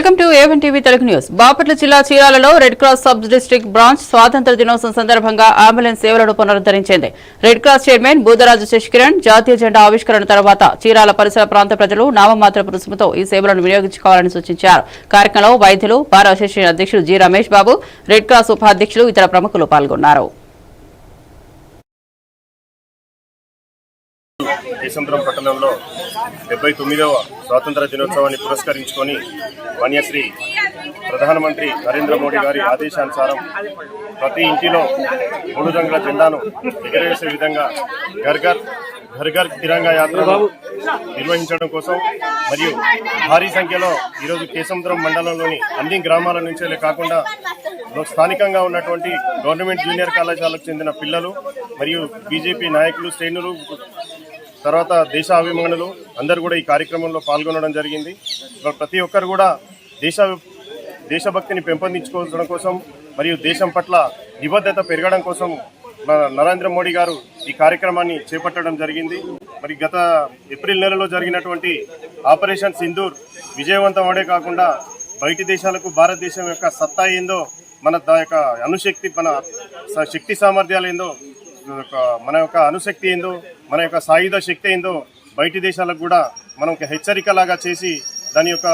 Welcome to A1 TV Telugu news. Bapatla జిల్లా చీరాలలో red cross sub district branch స్వాతంత్ర దినోత్సవం సందర్భంగా అంబులెన్స్ సేవలను పునరుద్ధరించింది. Red cross chairman Budaraju Sasikiran జాతీయ జెండా ఆవిష్కరణ తర్వాత చీరాల పరిసర ప్రాంత ప్రజలు నామమాత్రపు రుసుముతో ఈ సేవలను వినియోగించుకోవాలని సూచించారు. కార్యక్రమంలో వైద్యులు, బార్ అసోసియేషన్ అధ్యక్షుడు G Ramesh Babu, red cross ఉపాధ్యక్షులు, ఇతర ప్రముఖులు పాల్గొన్నారు. కేశంద్రం పట్టణంలో 79వ స్వాతంత్ర దినోత్సవాన్ని పురస్కరించుకొని మాన్యశ్రీ ప్రధానమంత్రి నరేంద్ర మోడీ గారి ఆదేశానుసారం ప్రతి ఇంటిలో 3 రంగుల జెండాను ఎగరవేసే విధంగా ఘర్ ఘర్ తిరంగా యాత్రను నిర్వహించడం కోసం మరియు భారీ సంఖ్యలో ఈరోజు కేశంద్రం మండలంలోని అన్ని గ్రామాల నుంచే కాకుండా స్థానికంగా ఉన్నటువంటి గవర్నమెంట్ జూనియర్ కళాశాలకు చెందిన పిల్లలు మరియు బీజేపీ నాయకులు, శ్రేణులు, తర్వాత దేశ అభిమానులు అందరూ కూడా ఈ కార్యక్రమంలో పాల్గొనడం జరిగింది. ప్రతి ఒక్కరు కూడా దేశభక్తిని పెంపొందించుకోవడం కోసం మరియు దేశం పట్ల నిబద్ధత పెరగడం కోసం నరేంద్ర మోడీ గారు ఈ కార్యక్రమాన్ని చేపట్టడం జరిగింది. మరి గత ఏప్రిల్ నెలలో జరిగినటువంటి ఆపరేషన్ సింధూర్ విజయవంతం అవడే కాకుండా బయటి దేశాలకు భారతదేశం యొక్క సత్తా ఏందో, మన యొక్క అణుశక్తి, మన శక్తి సామర్థ్యాలు ఏందో, మన యొక్క అణుశక్తి ఏందో, మన యొక్క సాయుధ శక్తి ఏందో బయటి దేశాలకు కూడా మనం హెచ్చరికలాగా చేసి దాని యొక్క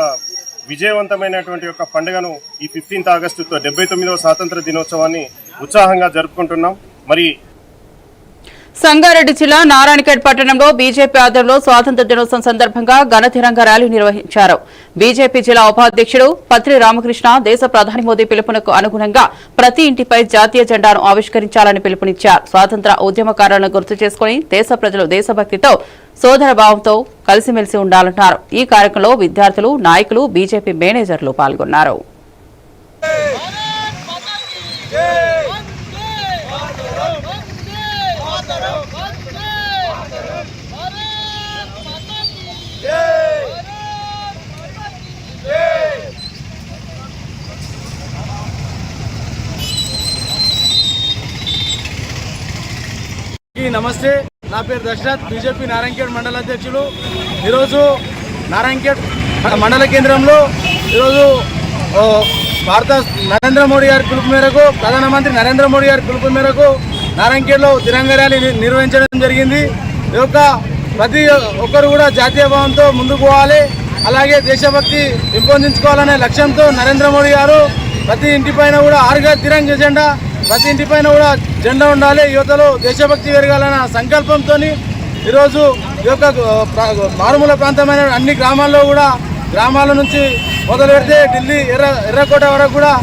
విజయవంతమైనటువంటి యొక్క పండుగను ఈ 15th ఆగస్టుతో 79వ స్వాతంత్ర దినోత్సవాన్ని ఉత్సాహంగా జరుపుకుంటున్నాం. మరి సంగారెడ్డి జిల్లా నారాయణఖేడ్ పట్టణంలో బీజేపీ ఆధ్వర్యంలో స్వాతంత్ర దినోత్సవం సందర్భంగా ఘనతిరంగ ర్యాలీ నిర్వహించారు. బీజేపీ జిల్లా ఉపాధ్యక్షుడు పత్రి రామకృష్ణ దేశ ప్రధాని మోదీ పిలుపునకు అనుగుణంగా ప్రతి ఇంటిపై జాతీయ జెండాను ఆవిష్కరించాలని పిలుపునిచ్చారు. స్వాతంత్ర ఉద్యమకారులను గుర్తు చేసుకుని దేశ ప్రజలు దేశభక్తితో సోదరభావంతో కలిసిమెలిసి ఉండాలన్నారు. ఈ కార్యక్రమంలో విద్యార్థులు, నాయకులు, బీజేపీ మేనేజర్లు పాల్గొన్నారు. నమస్తే, నా పేరు దశరథ్, బీజేపీ నారాయణఖేడ్ మండల అధ్యక్షులు. ఈరోజు నారాయణఖేడ్ మండల కేంద్రంలో ఈరోజు నరేంద్ర మోడీ గారి పిలుపు మేరకు, ప్రధానమంత్రి నరేంద్ర మోడీ గారి పిలుపు మేరకు నారాయణఖేడ్లో తిరంగా ర్యాలీ నిర్వహించడం జరిగింది. ఈ యొక్క ప్రతి ఒక్కరు కూడా జాతీయ భావంతో ముందుకు పోవాలి, అలాగే దేశభక్తి పెంపొందించుకోవాలనే లక్ష్యంతో నరేంద్ర మోడీ గారు ప్రతి ఇంటిపైన కూడా 6 గజ్ తిరంగా జెండా, ప్రతి ఇంటిపైన కూడా జెండా ఉండాలి, యువతలో దేశభక్తి పెరగాలన్న సంకల్పంతో ఈరోజు ఈ యొక్క మారుమూల ప్రాంతమైన అన్ని గ్రామాల్లో కూడా, గ్రామాల నుంచి మొదలు పెడితే ఢిల్లీ ఎర్రకోట వరకు కూడా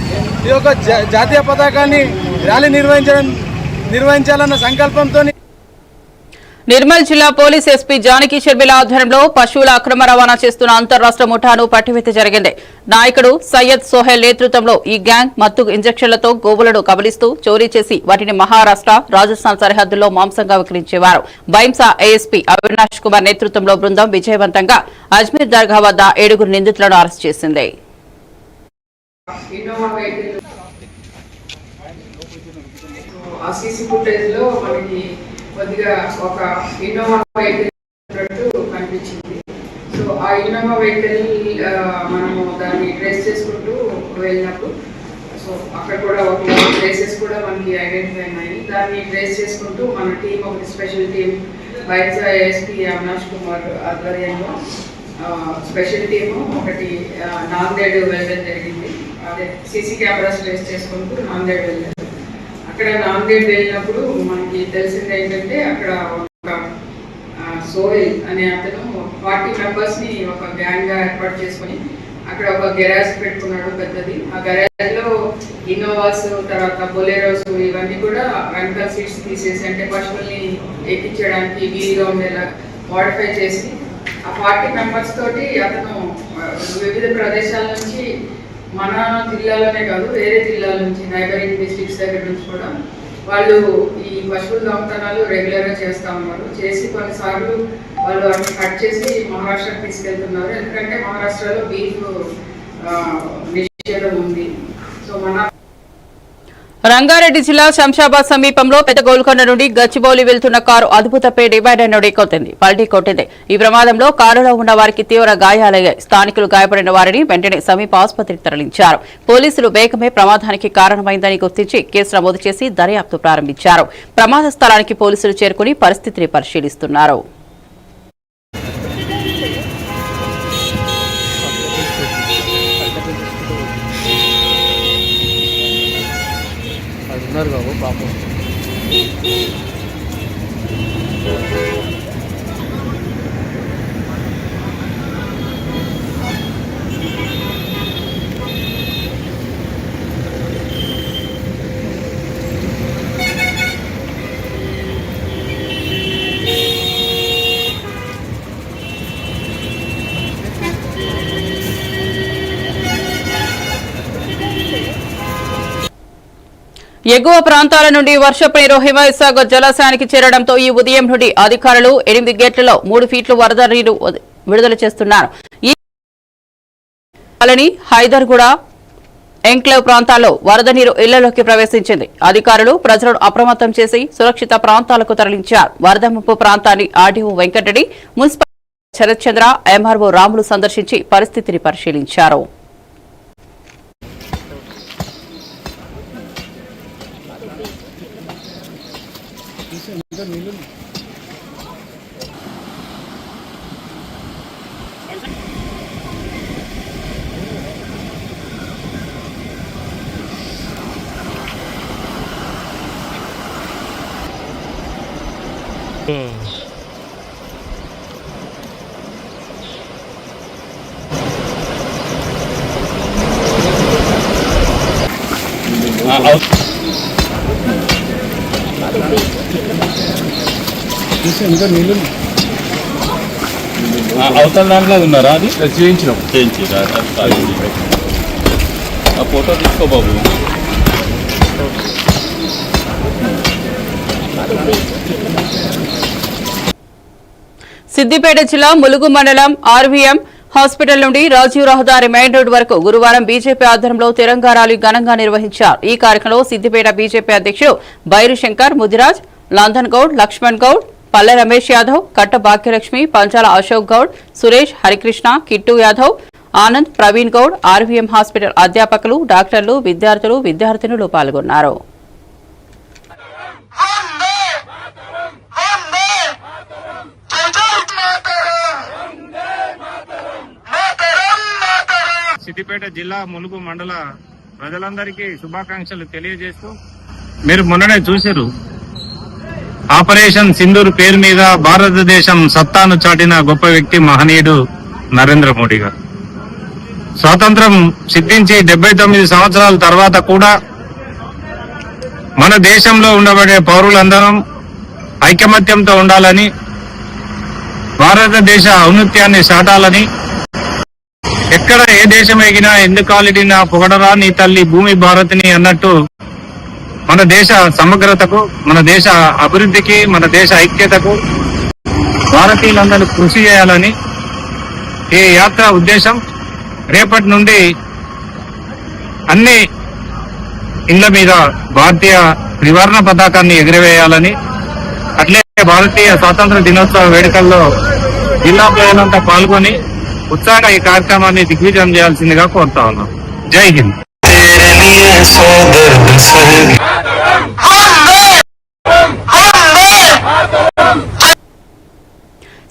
ఈ యొక్క జాతీయ పతాకాన్ని ర్యాలీ నిర్వహించాలన్న సంకల్పంతో నిర్మల్ జిల్లా పోలీస్ ఎస్పీ జానకి షర్మిల ఆధ్వర్యంలో పశువుల అక్రమ రవాణా చేస్తున్న అంతర్రాష్ట్ర ముఠాను పట్టివేత జరిగింది. నాయకుడు సయ్యద్ సోహెల్ నేతృత్వంలో ఈ గ్యాంగ్ మత్తు ఇంజెక్షన్లతో గోవులను కబలిస్తూ చోరీ చేసి వాటిని మహారాష్ట్ర, రాజస్థాన్ సరిహద్దుల్లో మాంసంగా విక్రయించేవారు. బైంసా ఏఎస్పీ అవినాష్ కుమార్ నేతృత్వంలో బృందం విజయవంతంగా అజ్మీర్ దర్గా వద్ద 7 నిందితులను అరెస్ట్ చేసింది. కొద్దిగా ఒక ఇన్నోవా వెహికల్ కనిపించింది. సో ఆ ఇన్నోవా వెహికల్ మనము దాన్ని ట్రేస్ చేసుకుంటూ వెళ్ళినప్పుడు సో అక్కడ కూడా ఒక ప్లేసెస్ కూడా మనకి ఐడెంటిఫై అయినాయి. దాన్ని ట్రేస్ చేసుకుంటూ మన టీం, ఒకటి special team Bhainsa ASP Avinash Kumar ఆధ్వర్యంలో స్పెషల్ టీము ఒకటి నాందేడ్ వెళ్ళడం జరిగింది. అదే సీసీ కెమెరాస్ ట్రేస్ చేసుకుంటూ నాందేడ్ వెళ్ళారు. అక్కడ నాందేడ్ వెళ్ళినప్పుడు మనకి తెలిసింది ఏంటంటే అక్కడ ఒక సోహెల్ అనే అతను 40 మెంబర్స్ని ఒక గ్యాంగ్గా ఏర్పాటు చేసుకొని అక్కడ ఒక గెరాజ్ పెట్టుకున్నాడు పెద్దది. ఆ గెరాజ్లో ఇన్నోవాస్, తర్వాత బొలెరోస్ ఇవన్నీ కూడా వెనకాల సీట్స్ తీసేసి, అంటే పశువుల్ని ఎక్కించడానికి వీలుగా ఉండేలా మోడిఫై చేసి ఆ 40 మెంబర్స్ తోటి అతను వివిధ ప్రదేశాల నుంచి, మన జిల్లాలోనే కాదు వేరే జిల్లాల నుంచి, నైబరింగ్ డిస్ట్రిక్ట్స్ దగ్గర నుంచి కూడా వాళ్ళు ఈ పశువుల దొంగతనాలు రెగ్యులర్గా చేస్తూ ఉన్నారు. చేసి కొన్నిసార్లు వాళ్ళు అవి కట్ చేసి మహారాష్ట్రకి తీసుకెళ్తున్నారు. ఎందుకంటే మహారాష్ట్రలో బీఫ్ నిషేధం ఉంది. సో మన రంగారెడ్డి జిల్లా శంషాబాద్ సమీపంలో పెద్ద గోల్కొండ నుండి గచ్చిబౌలి వెళ్తున్న కారు అదుపు తప్పి డివైడర్ పల్టీ కొట్టింది. ఈ ప్రమాదంలో కారులో ఉన్న వారికి తీవ్ర గాయాలయ్యాయి. స్థానికులు గాయపడిన వారిని వెంటనే సమీప ఆసుపత్రికి తరలించారు. పోలీసులు వేగమే ప్రమాదానికి కారణమైందని గుర్తించి కేసు నమోదు చేసి దర్యాప్తు ప్రారంభించారు. ప్రమాద స్థలానికి పోలీసులు చేరుకుని పరిస్థితిని పరిశీలిస్తున్నారు. పాపం ఎగువ ప్రాంతాల నుండి వర్షపు నీరు హిమసాగర్ జలాశయానికి చేరడంతో ఈ ఉదయం నుండి అధికారులు 8 గేట్లలో 3 ఫీట్లు వరద నీరు విడుదల చేస్తున్నారు. ఈ హైదర్గూడ ఎంక్లేవ్ ప్రాంతాల్లో వరద నీరు ఇళ్లలోకి ప్రవేశించింది. అధికారులు ప్రజలను అప్రమత్తం చేసి సురక్షిత ప్రాంతాలకు తరలించారు. వరద ముప్పు ప్రాంతాన్ని ఆర్డీఓ వెంకటరెడ్డి, మున్సిపల్ శరత్ చంద్ర, ఎంఆర్ఓ రాములు సందర్శించి పరిస్థితిని పరిశీలించారు. అవతల దాంట్లో ఉన్నారా? అది చేయించి ఆ ఫోటో తీసుకో బాబు. సిద్దిపేట జిల్లా ములుగు మండలం ఆర్వీఎం హాస్పిటల్ నుండి రాజీవ్ రహదారి మెయిన్ రోడ్ వరకు గురువారం బీజేపీ ఆధ్వర్యంలో తిరంగా ర్యాలీ ఘనంగా నిర్వహించారు. ఈ కార్యక్రమంలో సిద్దిపేట బీజేపీ అధ్యక్షుడు బైరు శంకర్, ముదిరాజ్, లందన్ గౌడ్, లక్ష్మణ్ గౌడ్, పల్లె రమేష్ యాదవ్, కట్ట భాగ్యలక్ష్మి, పంచాల అశోక్ గౌడ్, సురేష్, హరికృష్ణ, కిట్టు యాదవ్, ఆనంద్, ప్రవీణ్ గౌడ్, ఆర్వీఎం హాస్పిటల్ అధ్యాపకులు, డాక్టర్లు, విద్యార్థులు, విద్యార్థినులు పాల్గొన్నారు. సిద్దిపేట జిల్లా ములుగు మండల ప్రజలందరికీ శుభాకాంక్షలు తెలియజేస్తూ, మీరు మొన్ననే చూశారు ఆపరేషన్ సింధూర్ పేరు మీద భారతదేశం సత్తాను చాటిన గొప్ప వ్యక్తి మహనీయుడు నరేంద్ర మోడీ గారు. స్వాతంత్రం సిద్ధించి 79 సంవత్సరాల తర్వాత కూడా మన దేశంలో ఉండబడే పౌరులందరం ఐకమత్యంతో ఉండాలని, భారతదేశ ఔన్నత్యాన్ని చాటాలని, ఎక్కడ ఏ దేశం ఎగినా ఎందుకు కాలిడినా పొగడరా నీ తల్లి భూమి భారతిని అన్నట్టు మన దేశ సమగ్రతకు, మన దేశ అభివృద్ధికి, మన దేశ ఐక్యతకు భారతీయులందరూ కృషి చేయాలని ఈ యాత్ర ఉద్దేశం. రేపటి నుండి అన్ని ఇళ్ల మీద భారతీయ త్రివర్ణ పతాకాన్ని ఎగురవేయాలని, అట్లే భారతీయ స్వాతంత్ర దినోత్సవ వేడుకల్లో జిల్లా ప్రజలంతా పాల్గొని ఉత్సాహంగా ఈ కార్యక్రమాన్ని దిగ్విజయం చేయాల్సిందిగా కోరుతా ఉన్నాం. జై హింద్.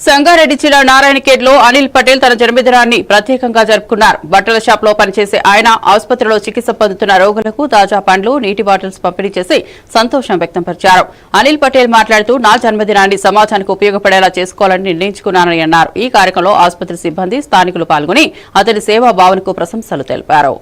సంగారెడ్డి జిల్లా నారాయణఖేడ్లో అనిల్ పటేల్ తన జన్మదినాన్ని ప్రత్యేకంగా జరుపుకున్నారు. బట్టల షాప్ లో పనిచేసే ఆయన ఆసుపత్రిలో చికిత్స పొందుతున్న రోగులకు తాజా పండ్లు, నీటి బాటిల్స్ పంపిణీ చేసి సంతోషం వ్యక్తంపరిచారు. అనిల్ పటేల్ మాట్లాడుతూ, నా జన్మదినాన్ని సమాజానికి ఉపయోగపడేలా చేసుకోవాలని నిర్ణయించుకున్నానని అన్నారు. ఈ కార్యక్రమంలో ఆసుపత్రి సిబ్బంది, స్థానికులు పాల్గొని అతని సేవా భావనకు ప్రశంసలు తెలిపారు.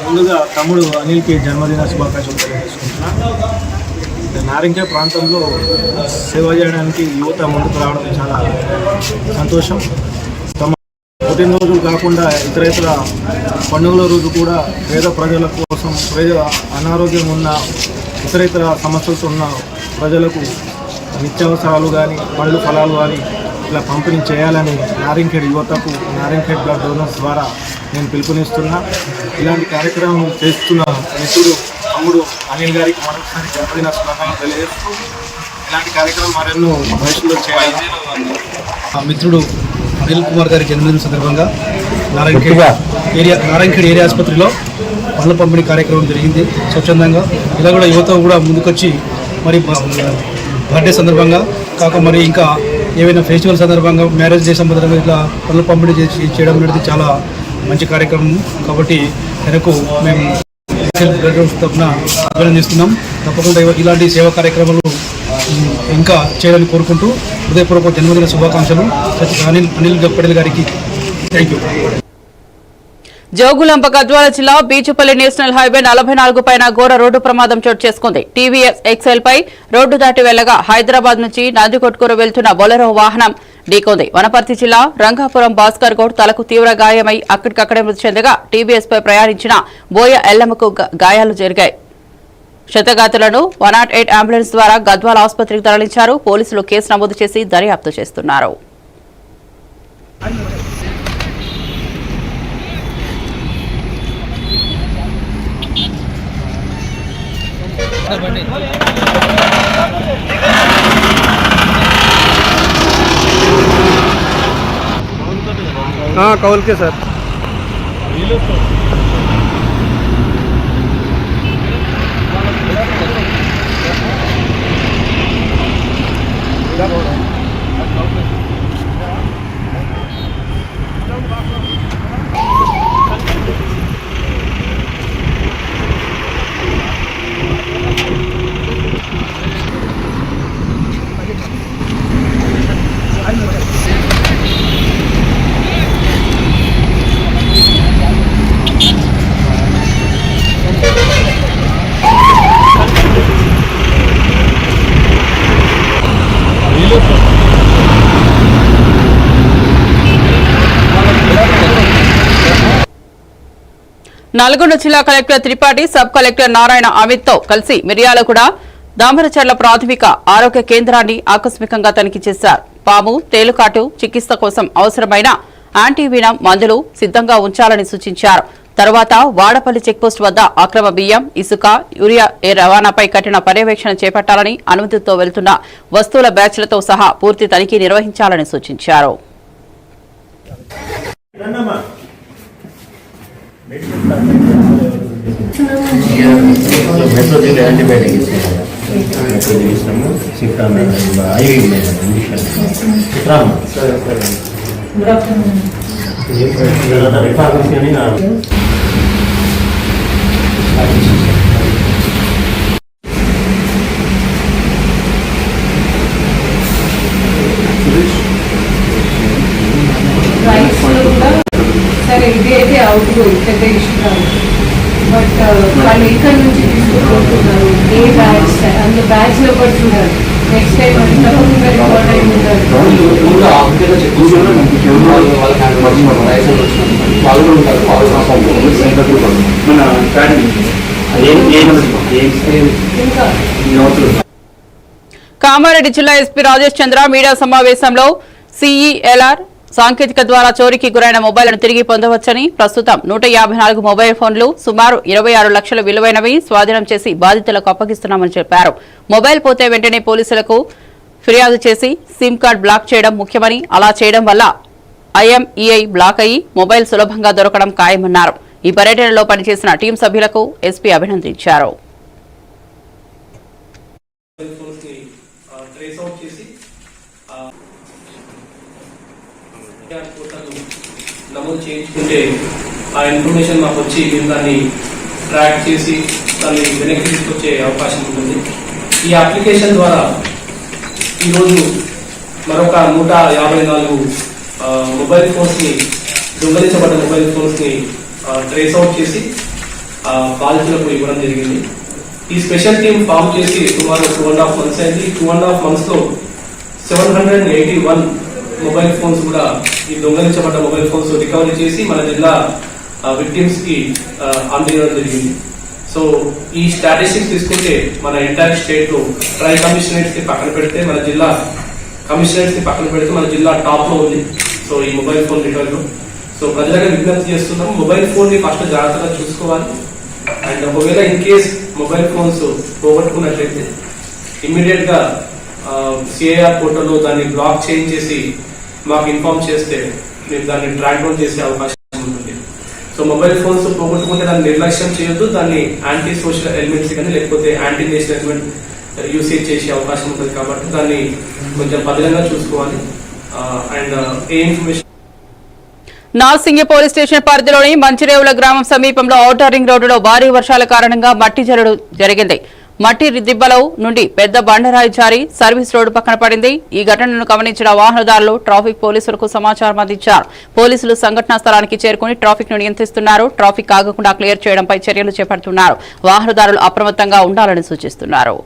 ముందుగా తమ్ముడు అనిల్కి జన్మదిన శుభాకాంక్షలు తెలియజేసుకుంటున్నాను. నారింజ ప్రాంతంలో సేవ చేయడానికి యువత ముందుకు రావడం చాలా సంతోషం. తమ పుట్టినరోజులు కాకుండా ఇతర పండుగల రోజు కూడా పేద ప్రజల కోసం అనారోగ్యం ఉన్న ఇతర సమస్యలతో ఉన్న ప్రజలకు నిత్యావసరాలు కానీ పండ్లు ఫలాలు కానీ ఇలా పంపిణీ చేయాలని నారాయణఖేడ్ యువతకు నారాయణఖేడ్ బ్లడ్ డోనర్స్ ద్వారా నేను పిలుపునిస్తున్నా. ఇలాంటి కార్యక్రమం చేస్తున్న మిత్రుడు తమ్ముడు అనిల్ గారికి మరొకసారి జన్మదిన శుభాకాంక్షలు తెలియజేస్తూ ఇలాంటి కార్యక్రమం మరెన్నో భవిష్యత్తులో చేయాలి. మిత్రుడు అనిల్ కుమార్ గారి జన్మదిన సందర్భంగా నారాయణఖేడ్ ఏరియా ఆసుపత్రిలో పనుల పంపిణీ కార్యక్రమం జరిగింది స్వచ్ఛందంగా. ఇలా కూడా యువత కూడా ముందుకొచ్చి మరి బర్త్డే సందర్భంగా కాక మరి ఇంకా ఏవైనా ఫెస్టివల్ సందర్భంగా మ్యారేజ్ డే సందర్భంగా ఇట్లా పనుల పంపిణీ చేయడం అనేది చాలా మంచి కార్యక్రమం. కాబట్టి వెనక్కు మేము తరఫున అభినందిస్తున్నాం. తప్పకుండా ఇలాంటి సేవా కార్యక్రమాలు ఇంకా చేయాలని కోరుకుంటూ హృదయపూర్వక జన్మదిన శుభాకాంక్షలు అనిల్ పటేల్ గారికి. Thank you. జోగులాంబ గద్వాల జిల్లా బీచుపల్లి నేషనల్ హైవే 44 పైన ఘోర రోడ్డు ప్రమాదం చోటు చేసుకుంది. టీవీఎస్ ఎక్సెల్ పై రోడ్డు దాటి వెళ్లగా హైదరాబాద్ నుంచి నందికొట్కూరు వెళ్తున్న బొలెరో వాహనం ఢీకొంది. వనపర్తి జిల్లా రంగాపురం భాస్కర్ గౌడ్ తలకు తీవ్ర గాయమై అక్కడికక్కడే మృతి చెందగా టీవీఎస్ పై ప్రయాణించిన బోయ ఎల్లమ్మకు గాయాలు జరిగాయి. క్షతగాతులను 108 అంబులెన్స్ ద్వారా గద్వాల ఆసుపత్రికి తరలించారు. పోలీసులు కేసు నమోదు చేసి దర్యాప్తు చేస్తున్నారు. कौल के सर నల్గొండ జిల్లా collector Tripathi sub collector Narayana Amit తో కలిసి మిర్యాలగూడ దామరచర్ల ప్రాథమిక ఆరోగ్య కేంద్రాన్ని ఆకస్మికంగా తనిఖీ చేశారు. పాము తేలుకాటు చికిత్స కోసం అవసరమైన యాంటీవీనం మందులు సిద్ధంగా ఉంచాలని సూచించారు. తర్వాత వాడపల్లి చెక్పోస్ట్ వద్ద అక్రమ బియ్యం, ఇసుక, యూరియా రవాణాపై కఠిన పర్యవేక్షణ చేపట్టాలని, అనుమతితో వెళ్తున్న వస్తువుల బ్యాచ్లతో సహా పూర్తి తనిఖీ నిర్వహించాలని సూచించారు. సరే ఇది అయితే అవుట్ పెద్ద ఇష్యూ కాదు. బట్ వాళ్ళు ఇక్కడ నుంచి తీసుకుంటున్నారు ఏ బ్యాచ్ అందులో బ్యాచ్ లో కూడా చూడాలి. నెక్స్ట్ టైం తప్పకుండా రికార్డ్ అయి ఉండాలి. కామారెడ్డి జిల్లా ఎస్పీ రాజేష్ చంద్ర మీడియా సమావేశంలో సిఈఎల్ఆర్ సాంకేతిక ద్వారా చోరీకి గురైన మొబైల్ను తిరిగి పొందవచ్చని, ప్రస్తుతం 154 మొబైల్ ఫోన్లు సుమారు 26 లక్షల విలువైనవి స్వాధీనం చేసి బాధితులకు అప్పగిస్తున్నామని చెప్పారు. మొబైల్ పోతే వెంటనే పోలీసులకు ఫిర్యాదు చేసి సిమ్ కార్డ్ బ్లాక్ చేయడం ముఖ్యమని, అలా చేయడం వల్ల IMEI బ్లాక్ అయ్యి మొబైల్ సులభంగా దొరకడం ఖాయమన్నారు. ఈ పర్యటనలో పనిచేసిన టీం సభ్యులకు ఎస్పీ అభినందించారు. నమోదు చేయించుకుంటే ఆ ఇన్ఫర్మేషన్ మాకు వచ్చి మేము దాన్ని ట్రాక్ చేసి దాన్ని వెనక్కి తీసుకొచ్చే అవకాశం ఉంటుంది. ఈ అప్లికేషన్ ద్వారా ఈరోజు మరొక 154 మొబైల్ ఫోన్స్ని, దొంగలించబడ్డ మొబైల్ ఫోన్స్ని ట్రేస్ అవుట్ చేసి బాధితులకు ఇవ్వడం జరిగింది. ఈ స్పెషల్ టీం ఫామ్ చేసి సుమారు 2.5 months అయింది. 2.5 months లో 781 మొబైల్ ఫోన్స్ కూడా ఈ దొంగలించబడ్డ మొబైల్ ఫోన్స్ రికవరీ చేసి మన జిల్లా విక్టిమ్స్ కి అందజేయడం జరిగింది. సో ఈ స్టాటిస్టిక్స్ తీసుకుంటే మన ఎంటైర్ స్టేట్ లో ట్రై కమిషనరేట్స్ కి పక్కన పెడితే మన జిల్లా కమిషనరేట్స్ కి పక్కన పెడితే మన జిల్లా టాప్ లో ఉంది. సో ఈ మొబైల్ ఫోన్ రికవరీలో సో ప్రజలకు విజ్ఞప్తి చేస్తున్నాం, మొబైల్ ఫోన్ ని ఫస్ట్ జాగ్రత్తగా చూసుకోవాలి. అండ్ ఒకవేళ ఇన్ కేస్ మొబైల్ ఫోన్స్ పోగొట్టుకున్నట్లయితే ఇమ్మీడియట్ గా సిఐఆర్ పోర్టల్లో దాన్ని బ్లాక్ చేసి మాకు ఇన్ఫార్మ్ చేస్తే మేము దాన్ని ట్రాక్ డౌన్ చేసే అవకాశం ఉంటుంది. సో మొబైల్ ఫోన్స్ పోగొట్టుకుంటే దాన్ని నిర్లక్ష్యం చేయొద్దు, దాన్ని యాంటీ సోషల్ ఎలిమెంట్స్ కానీ లేకపోతే యాంటీ నేషనల్ ఎలిమెంట్ యూసేజ్ చేసే అవకాశం ఉంటుంది. కాబట్టి దాన్ని కొంచెం పదిలంగా చూసుకోవాలి. And A information Narsingi police station పరిధిలోని మంచిరేవుల గ్రామం సమీపంలో ఔటర్ రింగ్ రోడ్డులో భారీ వర్షాల కారణంగా మట్టి జరుడు జరిగింది. మట్టి దిబ్బలో నుండి పెద్ద బండరాయి జారి సర్వీస్ రోడ్డు పక్కన పడింది. ఈ ఘటనను గమనించిన వాహనదారులు ట్రాఫిక్ పోలీసులకు సమాచారం అందించారు. పోలీసులు సంఘటనా స్థలానికి చేరుకుని ట్రాఫిక్ ను నియంత్రిస్తున్నారు. ట్రాఫిక్ ఆగకుండా క్లియర్ చేయడంపై చర్యలు చేపడుతున్నారు. వాహనదారులు అప్రమత్తంగా ఉండాలని సూచిస్తున్నారు.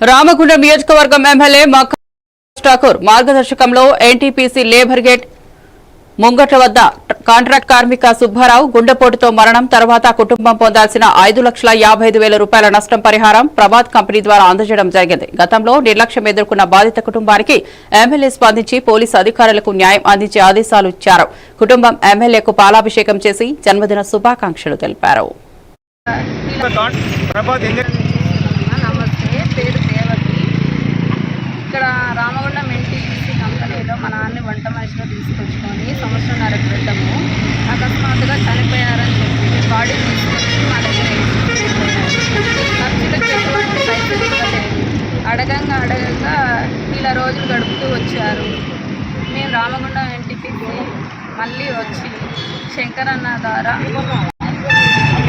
రామగుండం నియోజకవర్గం ఎమ్మెల్యే మక్కా ఠాకూర్ మార్గదర్శకంలో ఎన్టీపీసీ లేబర్ గేట్ ముంగట్ల వద్ద కాంట్రాక్ట్ కార్మిక సుబ్బారావు గుండెపోటుతో మరణం తర్వాత కుటుంబం పొందాల్సిన 5,55,000 రూపాయల నష్టం పరిహారం ప్రభాత్ కంపెనీ ద్వారా అందజేయడం జరిగింది. గతంలో నిర్లక్ష్యం ఎదుర్కొన్న బాధిత కుటుంబానికి ఎమ్మెల్యే స్పందించి పోలీసు అధికారులకు న్యాయం అందించే ఆదేశాలు ఇచ్చారు. కుటుంబం ఎమ్మెల్యేకు పాలాభిషేకం చేసి జన్మదిన శుభాకాంక్షలు తెలిపారు. నమస్తే, పేరు దేవకి. ఇక్కడ రామగుండం ఎన్టీపీసీ కంపెనీలో మా నాన్నని వంట మనిషిలో తీసుకొచ్చుకొని సంవత్సరంన్నర క్రితము అకస్మాత్తుగా చనిపోయారని చెప్పి బాడీ తీసుకొచ్చి మా దగ్గర ఖర్చులకు ఎటువంటి పైసలు ఇవ్వలేదు. అడగంగా ఇలా రోజులు గడుపుతూ వచ్చారు. మేము రామగుండం ఎన్టీపీసీ మళ్ళీ వచ్చి శంకరన్న ద్వారా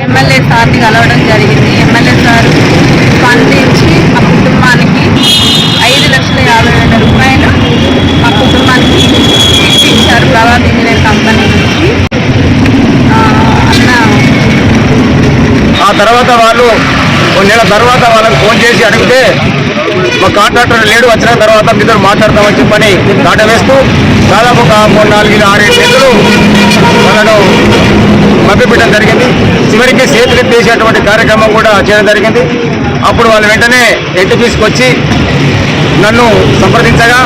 ఎమ్మెల్యే సార్ని కలవడం జరిగింది. ఎమ్మెల్యే సార్ స్పందించి మా కుటుంబానికి 5,50,000 రూపాయలు మా కుటుంబానికి ఇచ్చారు ప్రభాత్ ఇంజనీర్ కంపెనీ నుంచి. ఆ తర్వాత వాళ్ళు కొన్ని నెలల తర్వాత వాళ్ళకి ఫోన్ చేసి అడిగితే మా కాంట్రాక్టర్ లేడు, వచ్చిన తర్వాత మీతో మాట్లాడతామని చెప్పని దాట వేస్తూ దాదాపు ఒక 3, 4, 6 నెలలు వాళ్ళను మభ్యపెట్టడం జరిగింది. చివరికి చేతులు తీసేటువంటి కార్యక్రమం కూడా చేయడం జరిగింది. అప్పుడు వాళ్ళు వెంటనే ఎన్టీపీసీకి వచ్చి నన్ను సంప్రదించగా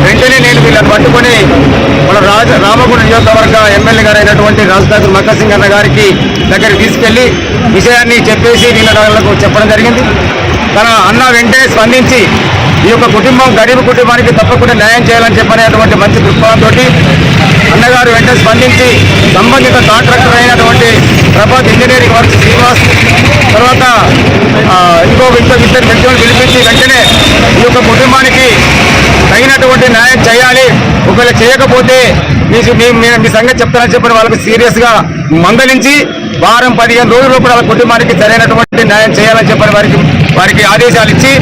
వెంటనే నేను వీళ్ళని పట్టుకొని మన రామగుండం నియోజకవర్గ ఎమ్మెల్యే గారు అయినటువంటి రాజ్ మక్కా సింగ్ అన్న గారికి దగ్గరికి తీసుకెళ్లి విషయాన్ని చెప్పేసి వీళ్ళకు చెప్పడం జరిగింది. తన అన్న వెంటనే స్పందించి ఈ యొక్క కుటుంబం గరీబ్ కుటుంబానికి తప్పకుండా న్యాయం చేయాలని చెప్పనేటువంటి మంచి దృక్పథంతో అన్నగారు వెంటనే స్పందించి సంబంధిత కాంట్రాక్టర్ అయినటువంటి ప్రభాత్ ఇంజనీరింగ్ వర్క్స్ శ్రీనివాస్ తర్వాత ఇద్దరు వ్యక్తులను పిలిపించి వెంటనే ఈ యొక్క కుటుంబానికి తగినటువంటి న్యాయం చేయాలి, ఒకవేళ చేయకపోతే మీ సంగతి చెప్తానని చెప్పని వాళ్ళకి సీరియస్ గా మందలించి వారం 15 రోజుల లోపల వాళ్ళ కుటుంబానికి సరైనటువంటి న్యాయం చేయాలని చెప్పని వారికి ఆదేశాలు ఇచ్చి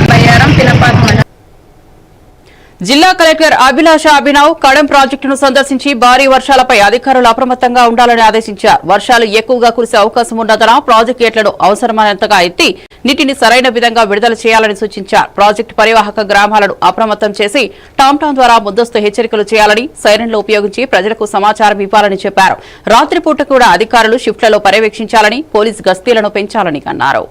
జిల్లా కలెక్టర్ అభిలాష అభినవ్ కడం ప్రాజెక్టును సందర్శించి భారీ వర్షాలపై అధికారులు అప్రమత్తంగా ఉండాలని ఆదేశించారు. వర్షాలు ఎక్కువగా కురిసే అవకాశం ఉన్నందున ప్రాజెక్టు గేట్లను అవసరమైనంతగా ఎత్తి నీటిని సరైన విధంగా విడుదల చేయాలని సూచించారు. ప్రాజెక్టు పరివాహక గ్రామాలను అప్రమత్తం చేసి టామ్టామ్ ద్వారా ముందస్తు హెచ్చరికలు చేయాలని, సైరన్లు ఉపయోగించి ప్రజలకు సమాచారం ఇవ్వాలని చెప్పారు. రాత్రిపూట కూడా అధికారులు షిఫ్ట్లలో పర్యవేక్షించాలని, పోలీసు గస్తీలను పెంచాలని అన్నారు.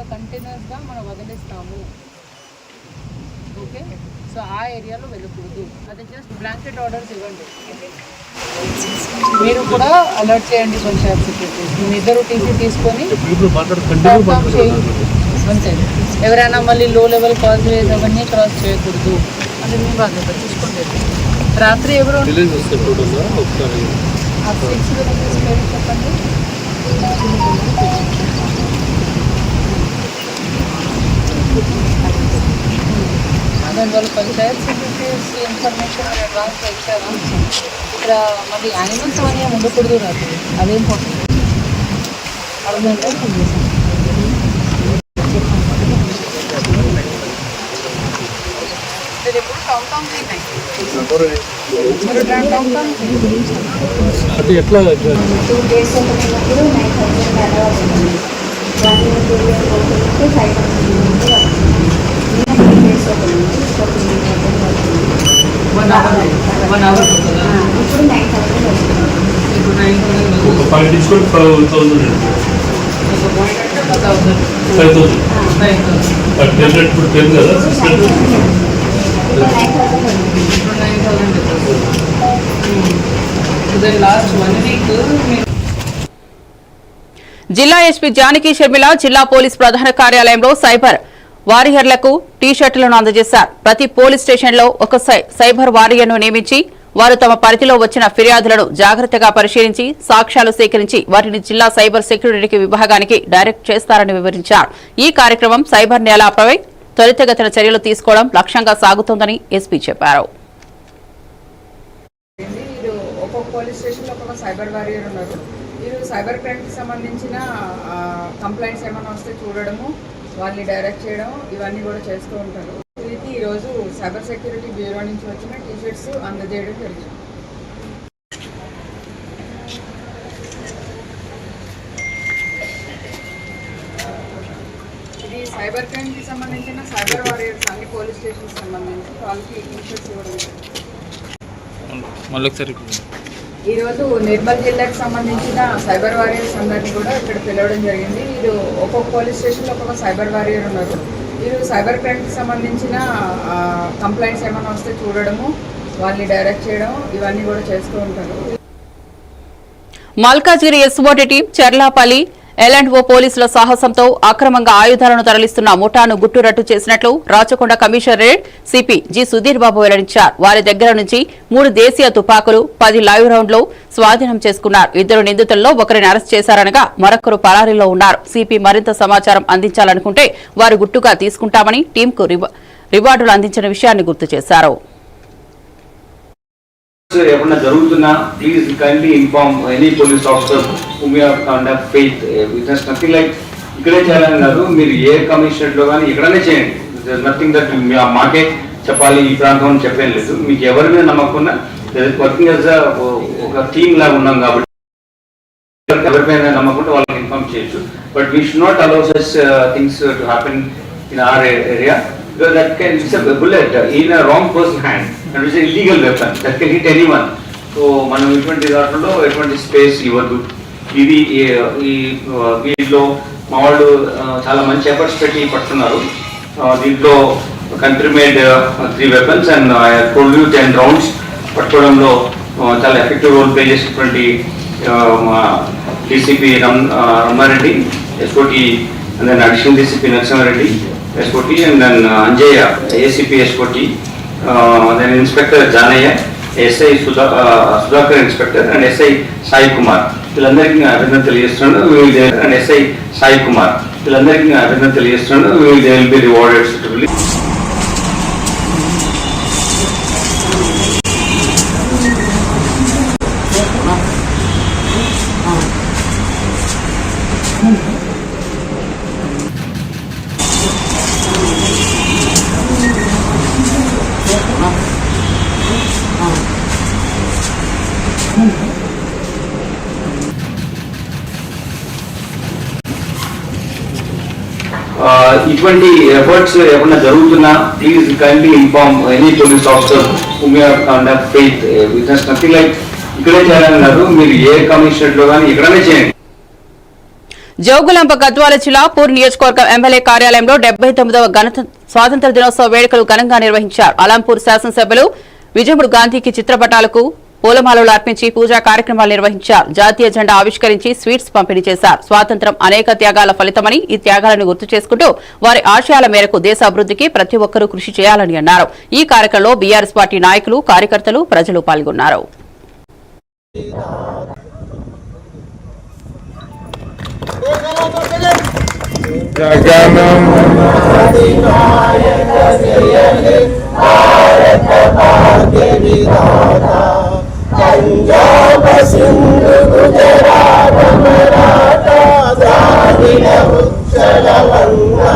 కంటిన్యూస్గా మనం వదిలేస్తాము. ఓకే, సో ఆ ఏరియాలో వెళ్ళకూడదు. అది జస్ట్ బ్లాంకెట్ ఆర్డర్స్ ఇవ్వండి. మీరు కూడా అలర్ట్ చేయండి పంచాయత్ సెక్రటరీస్. మీ ఇద్దరు టీసీ తీసుకొని అంతే. ఎవరైనా మళ్ళీ లో లెవెల్ కాజ్ వేస్ అవన్నీ క్రాస్ చేయకూడదు అంటే మీ బాధ్యత చూసుకోండి. రాత్రి ఎవరు చెప్పండి. దాని వాళ్ళు పంచాయత్ సెక్రటరీస్ ఇన్ఫర్మేషన్ అడ్వాన్స్గా ఇచ్చారా? ఇక్కడ మళ్ళీ యానిమల్స్ అవన్నీ ఉండకూడదు రాత్రి, అదే ఇంపార్టెంట్. అర్థంటే అది ఎట్లా 2 days ఉన్నప్పుడు 9,000 అలా వస్తుంది. 1 year 1 hour ఇప్పుడు 9,000 వస్తుంది. ఇప్పుడు 9,000 5 తీసుకొని 5,000 ఇప్పుడు పేరు కదా లాస్ట్ 1 week జిల్లా ఎస్పీ జానకి షర్మిల జిల్లా పోలీస్ ప్రధాన కార్యాలయంలో సైబర్ వారియర్లకు టీ-షర్టులను అందజేశారు. ప్రతి పోలీస్ స్టేషన్లో ఒక సైబర్ వారియర్ను నియమించి వారు తమ పరిధిలో వచ్చిన ఫిర్యాదులను జాగ్రత్తగా పరిశీలించి సాక్ష్యాలు సేకరించి వాటిని జిల్లా సైబర్ సెక్యూరిటీ విభాగానికి డైరెక్ట్ చేస్తారని వివరించారు. ఈ కార్యక్రమం సైబర్ నేరాలపై త్వరితగతిన చర్యలు తీసుకోవడం లక్ష్యంగా సాగుతోందని ఎస్పీ చెప్పారు. ఒక్కొక్క పోలీస్ స్టేషన్లో ఒక్కొక్క సైబర్ వారియర్ ఉన్నారు. వీరు సైబర్ క్రైమ్కి సంబంధించిన కంప్లైంట్స్ ఏమైనా వస్తే చూడడము, వాళ్ళని డైరెక్ట్ చేయడం, ఇవన్నీ కూడా చేస్తూ ఉంటారు. వీరికి ఈరోజు సైబర్ సెక్యూరిటీ బ్యూరో నుంచి వచ్చిన టీ-షర్ట్స్ అందజేయడం జరిగింది. ఇది సైబర్ క్రైమ్కి సంబంధించిన సైబర్ వారియర్స్ అన్ని పోలీస్ స్టేషన్కి సంబంధించి వాళ్ళకి టీ-షర్ట్స్ ఇవ్వడం జరిగింది. ఈరోజు నిర్మల్ జిల్లాకు సంబంధించిన సైబర్ వారియర్స్ అందరినీ కూడా ఇక్కడ పిలవడం జరిగింది. వీరు ఒక్కొక్క పోలీస్ స్టేషన్లో ఒక్కొక్క సైబర్ వారియర్ ఉన్నారు. వీరు సైబర్ క్రైమ్కి సంబంధించిన కంప్లైంట్స్ ఏమైనా వస్తే చూడడము, వాళ్ళని డైరెక్ట్ చేయడం, ఇవన్నీ కూడా చేస్తూ ఉంటారు. మల్కాజ్గిరి ఎస్ఓటీ టీం చెర్లాపల్లి L&O పోలీసుల సాహసంతో అక్రమంగా ఆయుధాలను తరలిస్తున్న ముఠాను గుట్టురట్టు చేసినట్లు Rachakonda commissionerate CP G Sudheer Babu వెల్లడించారు. వారి దగ్గర నుంచి 3 దేశీయ తుపాకులు 10 లైవ్ రౌండ్లు స్వాధీనం చేసుకున్నారు. 2 నిందితుల్లో ఒకరిని అరెస్ట్ చేశారనగా మరొకరు పరారీలో ఉన్నారు. సిపి మరింత సమాచారం అందించాలనుకుంటే వారు గుట్టుగా తీసుకుంటామని టీంకు రివార్డులు అందించిన విషయాన్ని గుర్తు చేశారు. ఏమన్నా జరుగుతున్నా please kindly inform any police officer whom you have conduct faith with us nothing like ఇక్కడే చేయాలని కాదు, మీరు ఏ కమిషనరేట్లో కానీ ఇక్కడనే చేయండి. నథింగ్ దట్ మాకే చెప్పాలి ఈ ప్రాంతం అని చెప్పేం లేదు. మీకు ఎవరి మీద నమ్మకుండా వర్కింగ్ యాజ్ ఒక టీమ్ లాగా ఉన్నాం కాబట్టి ఎవరిపైన నమ్మకుండా వాళ్ళకి ఇన్ఫార్మ్ చేయొచ్చు. But we should not allow such things to happen in our area. That can it's a bullet in a wrong person's hand and it's an illegal weapon that can hit anyone. So మనం ఇటువంటి దాంట్లో ఎటువంటి space ఇవ్వద్దు. ఇది ఈ వీటిలో మా వాళ్ళు చాలా మంచి ఎఫర్ట్స్ పెట్టి పట్టుకున్నారు. దీంట్లో country made 3 weapons and 10 rounds పట్టుకోవడంలో చాలా ఎఫెక్టివ్ రోల్ ప్లే చేసేటువంటి DCP Rammareddy SOT and then additional DCP Narasimhareddy SOT and then Anjaya, ACP SOT, then Inspector Janaya, SI Sudhakar Inspector and SI Sai Kumar. వీళ్ళందరికీ అభినందన తెలియజేస్తున్నాను. and SI Sai Kumar. వీళ్ళందరికీ అభినందన తెలియజేస్తున్నాను. they will be rewarded suitably. ఇటువంటి efforts ఏమన్నా జరుగుతున్నా please kindly inform any police officer whom you have conduct faith with us nothing like ఇక్కడే చేయాలని కాదు, మీరు ఏ కమిషనరేట్లో కానీ ఇక్కడనే చేయండి. జోగులాంబ గద్వాల జిల్లా పూర్ నియోజకవర్గం ఎమ్మెల్యే కార్యాలయంలో 79వ స్వాతంత్ర దినోత్సవ వేడుకలు ఘనంగా నిర్వహించారు. అలంపూర్ శాసనసభ్యులు విజయముడు గాంధీకి చిత్రపటాలకు పూలమాలలు అర్పించి పూజా కార్యక్రమాలు నిర్వహించారు. జాతీయ జెండా ఆవిష్కరించి స్వీట్స్ పంపిణీ చేశారు. స్వాతంత్ర్యం అనేక త్యాగాల ఫలితమని, ఈ త్యాగాలను గుర్తు చేసుకుంటూ వారి ఆశయాల మేరకు దేశ అభివృద్ధికి ప్రతి ఒక్కరూ కృషి చేయాలని అన్నారు. ఈ కార్యక్రమంలో బీఆర్ఎస్ పార్టీ నాయకులు, కార్యకర్తలు, ప్రజలు పాల్గొన్నారు. పంజాబ్ సింధు గుజరాత్ మరాఠా ద్రావిడ ఉత్కళ వంగా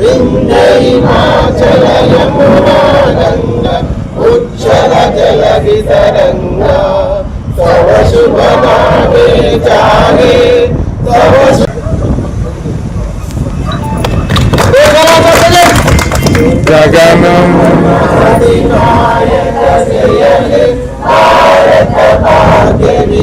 వింధ్య హిమాచల యమునా గంగా ఉజ్జల జల వితరంగా తవ శుభ నామే జాగే తవ జగనం అధినాయక జయ భారత భాగ్య.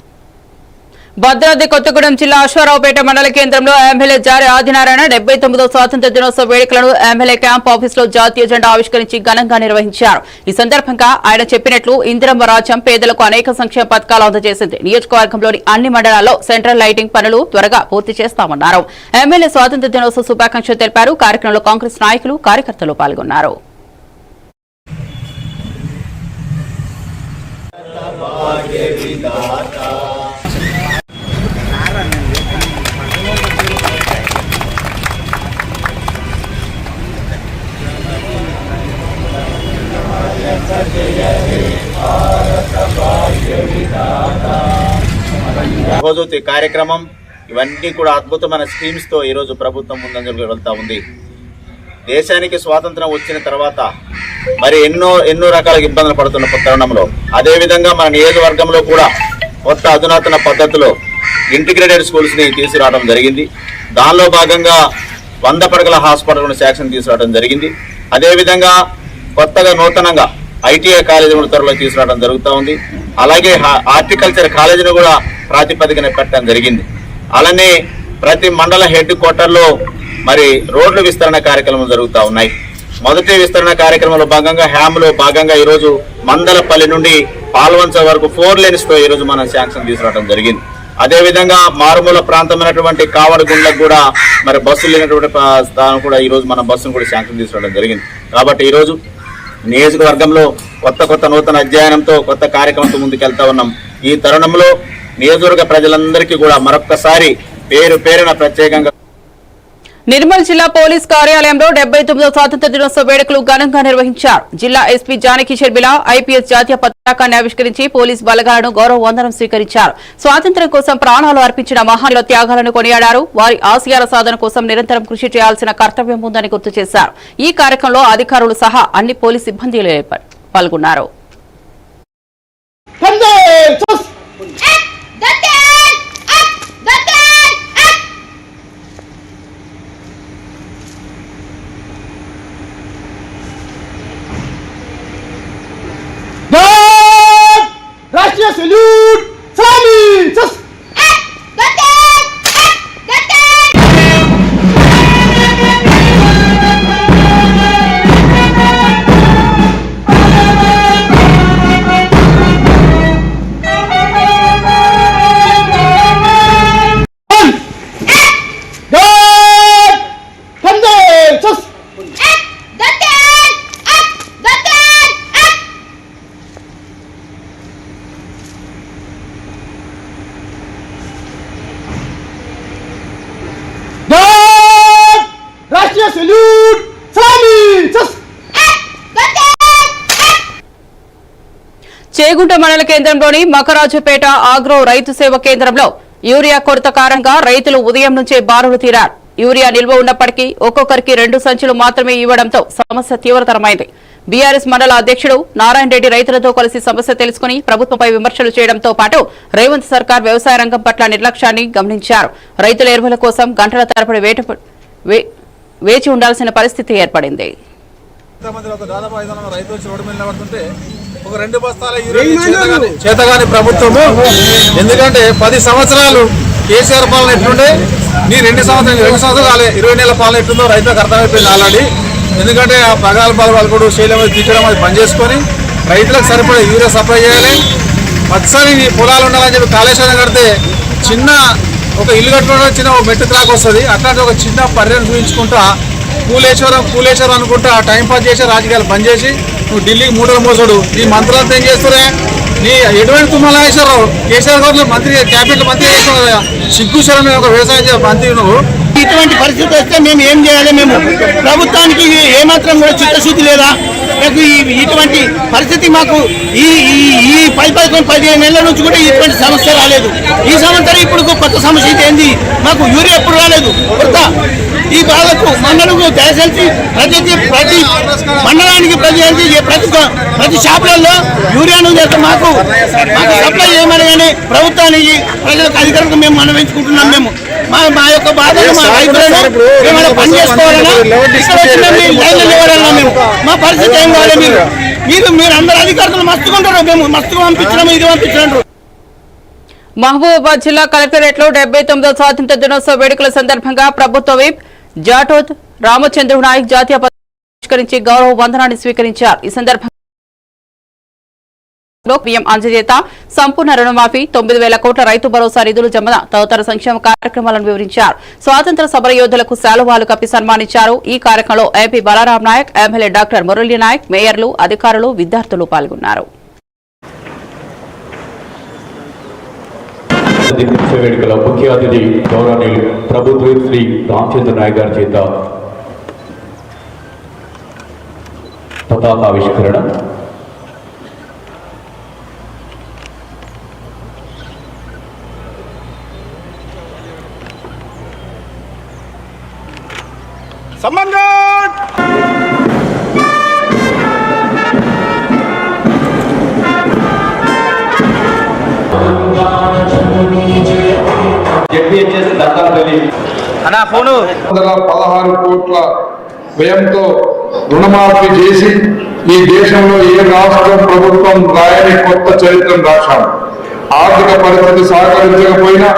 భద్రాద్రి కొత్తగూడెం జిల్లా అశ్వారావుపేట మండల కేంద్రంలో ఎమ్మెల్యే జారి ఆదినారాయణ 79వ స్వాతంత్ర్య దినోత్సవ వేడుకలను ఎమ్మెల్యే క్యాంప్ ఆఫీస్ లో జాతీయ జెండా ఆవిష్కరించి ఘనంగా నిర్వహించారు. ఈ సందర్భంగా ఆయన చెప్పినట్లు ఇందిరమ్మ రాజ్యం పేదలకు అనేక సంక్షేమ పథకాలు అందజేసింది. నియోజకవర్గంలోని అన్ని మండలాల్లో సెంట్రల్ లైటింగ్ పనులు త్వరగా పూర్తి చేస్తామన్నారు. ఎమ్మెల్యే స్వాతంత్ర్య దినోత్సవ శుభాకాంక్షలు తెలిపారు. కార్యక్రమంలో కాంగ్రెస్ నాయకులు, కార్యకర్తలు పాల్గొన్నారు. భగవతి కార్యక్రమం ఇవన్నీ కూడా అద్భుతమైన స్కీమ్స్ తో ఈరోజు ప్రభుత్వం ముందంజలకు వెళ్తా ఉంది. దేశానికి స్వాతంత్రం వచ్చిన తర్వాత మరి ఎన్నో రకాల ఇబ్బందులు పడుతున్న తరుణంలో అదేవిధంగా మన నియోజకవర్గంలో కూడా కొత్త అధునాతన పద్ధతిలో ఇంటిగ్రేటెడ్ స్కూల్స్ ని తీసుకురావడం జరిగింది. దానిలో భాగంగా 100 పడకల హాస్పిటల్ శాంక్షన్ తీసుకురావడం జరిగింది. అదేవిధంగా కొత్తగా నూతనంగా ఐటీఐ కాలేజీని త్వరలో తీసుకురావడం జరుగుతూ ఉంది. అలాగే హార్టికల్చర్ కాలేజీని కూడా ప్రాతిపదికన పెట్టడం జరిగింది. అలానే ప్రతి మండల హెడ్ క్వార్టర్లో మరి రోడ్ల విస్తరణ కార్యక్రమాలు జరుగుతూ ఉన్నాయి. మొదటి విస్తరణ కార్యక్రమంలో భాగంగా హ్యామ్లో భాగంగా ఈరోజు మందలపల్లి నుండి పాల్వంచ వరకు 4 లేన్స్ తో ఈరోజు మనం శాంక్షన్ తీసుకురావడం జరిగింది. అదేవిధంగా మారుమూల ప్రాంతమైనటువంటి కావడగుండ్లకు కూడా మరి బస్సులు లేనటువంటి స్థానం కూడా ఈరోజు మన బస్సును కూడా శాంక్షన్ తీసుకురావడం జరిగింది. కాబట్టి ఈరోజు నియోజకవర్గంలో కొత్త నూతన అధ్యయనంతో కొత్త కార్యక్రమంతో ముందుకెళ్తా ఉన్నాం. ఈ తరుణంలో నియోజకవర్గ ప్రజలందరికీ కూడా మరొక్కసారి పేరున ప్రత్యేకంగా నిర్మల్ జిల్లా పోలీస్ కార్యాలయంలో 79వ స్వాతంత్ర్య దినోత్సవ వేడుకలు ఘనంగా నిర్వహించారు. జిల్లా ఎస్పీ జానకి షర్మిల ఐపీఎస్ జాతీయ పతాకాన్ని ఆవిష్కరించి పోలీస్ బలగాలను గౌరవ వందనం స్వీకరించారు. స్వాతంత్ర్యం కోసం ప్రాణాలు అర్పించిన మహానుల త్యాగాలను కొనియాడారు. వారి ఆశయాల సాధన కోసం నిరంతరం కృషి చేయాల్సిన కర్తవ్యం ఉందని గుర్తు చేశారు. ఈ కార్యక్రమంలో అధికారులు సహా అన్ని పోలీస్ సిబ్బందిలు పాల్గొన్నారు. राष्ट्रीय सैल्यूट सलामी చేగుంట మండల కేంద్రంలోని మకరాజుపేట ఆగ్రో రైతు సేవ కేంద్రంలో యూరియా కొరత కారణంగా రైతులు ఉదయం నుంచే బారులు తీరారు. యూరియా నిల్వ ఉన్నప్పటికీ ఒక్కొక్కరికి 2 సంచులు మాత్రమే ఇవ్వడంతో సమస్య తీవ్రతరమైంది. బీఆర్ఎస్ మండల అధ్యక్షుడు నారాయణ రెడ్డి రైతులతో కలిసి సమస్య తెలుసుకుని ప్రభుత్వంపై విమర్శలు చేయడంతో పాటు రేవంత్ సర్కార్ వ్యవసాయ రంగం పట్ల నిర్లక్ష్యాన్ని గమనించారు. రైతుల ఎరువుల కోసం గంటల తరబడి వేచి ఉండాల్సిన పరిస్థితి ఏర్పడింది. ఒక 2 బస్తాల చేతగాని ప్రభుత్వము. ఎందుకంటే 10 సంవత్సరాలు కేసీఆర్ పాలన ఎట్లుండే, నీ 2 సంవత్సరాలు కాలే 20 నెలల పాలన ఎట్లుందో రైతులకు అర్థమైపోయింది ఆల్రెడీ. ఎందుకంటే ఆ పగాల పాలు కూడా శైలం తీర్చడం అది పనిచేసుకొని రైతులకు సరిపడే యూరియా సప్లై చేయాలి. పచ్చని పొలాలు ఉండాలని చెప్పి కాళేశ్వరం కడితే చిన్న ఒక ఇల్లు కట్టుకోవడం చిన్న ఒక మెట్టు త్రాక్ వస్తుంది. అట్లాంటి ఒక చిన్న పర్యటన చూపించుకుంటా కూలేశ్వరం అనుకుంటా టైం పాస్ చేసి రాజకీయాలు బంద్ చేసి నువ్వు ఢిల్లీకి మూటలు మోసాడు. నీ మంత్రులంతా ఏం చేస్తున్నా నీ ఎటువంటి తుమ్మల కేసీఆర్ గారు మంత్రి క్యాబినెట్ మంత్రి చేస్తున్నా సిగ్గుశరం ఒక వ్యవసాయ మంత్రి నువ్వు. ఇటువంటి పరిస్థితి వస్తే మేము ఏం చేయాలి? మేము ప్రభుత్వానికి ఏమాత్రం కూడా చిత్తశుద్ధి లేదా? మాకు ఇటువంటి పరిస్థితి మాకు ఈ 15 నెలల నుంచి కూడా ఇటువంటి సమస్య రాలేదు. ఈ సంవత్సరం ఇప్పుడు కొత్త సమస్య ఏంది? మాకు యూరియా ఎప్పుడు రాలేదు. కొత్త ఈ బాధకు మండలకు దయచేసి ప్రతి మండలానికి ప్రతి షాపులలో యూరియాను మాకు సప్లై చేయమని కానీ ప్రభుత్వానికి ప్రజలకు అధికారులకు మేము మనవించుకుంటున్నాం. మేము మా యొక్క బాధలు మా రైతులను ఏమైనా పని చేసుకోవాలన్నా మేము మా పరిస్థితి ఏం కావాలి? మీరు అందరు అధికారులు మస్తుకుంటారు. మేము మస్తుగా పంపించడం ఇది పంపించడం. మహబూబాబాద్ జిల్లా కలెక్టరేట్ లో 79వ స్వాతంత్ర దినోత్సవ వేడుకల సందర్భంగా ప్రభుత్వ విప్ జాటోత్ రామచంద్ర నాయక్ జాతీయ పతాకావిష్కరించి గౌరవ వందనాన్ని స్వీకరించారు. ఈ సందర్భంగా పీఎం అంజచేత సంపూర్ణ రుణమాఫీ, 9,000 కోట్ల రైతు భరోసా నిధులు జమ తదితర సంక్షేమ కార్యక్రమాలను వివరించారు. స్వాతంత్ర సమరయోధులకు శాలువాలు కప్పి సన్మానించారు. ఈ కార్యక్రమంలో MP Balaram Naik, MLA doctor Murali Naik, మేయర్లు, అధికారులు, విద్యార్థులు పాల్గొన్నారు. వేడుకల ముఖ్య అతిథి గౌరవనీయులు ప్రభుత్వ శ్రీ రామచంద్ర నాయక్ గారి చేత పతాకావిష్కరణ. అన్నా ఫోను 16 కోట్ల వ్యయంతో రుణమాఫీ చేసి ఈ దేశంలో ఏ రాష్ట్రం ప్రభుత్వం రాయని కొత్త చరిత్రను రాశాం. ఆర్థిక పరిస్థితి సహకరించకపోయినా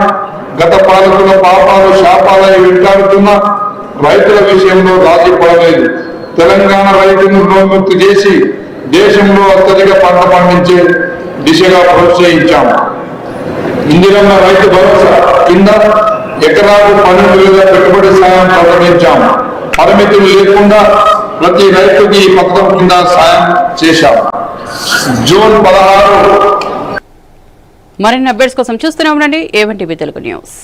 గత పాలకుల పాపాలు శాపాలై వెంటాడుతున్న రైతుల విషయంలో రాజీ పడలేదు. తెలంగాణ రైతును రుణముక్తి చేసి దేశంలో అత్యధిక పంట పండించే దిశగా ప్రోత్సహించాం. ఇందిరమ్మ రైతు భరోసా కింద ఎకరాకు 12,000 పెట్టుబడి సాయం ప్రకటించాం. పరిమితులు లేకుండా ప్రతి రైతుకి ఈ పథకం కింద సాయం చేశాం. జూన్ 16 మరిన్ని అప్డేట్స్ కోసం చూస్తూనే ఉండండి A1 టీవీ తెలుగు న్యూస్.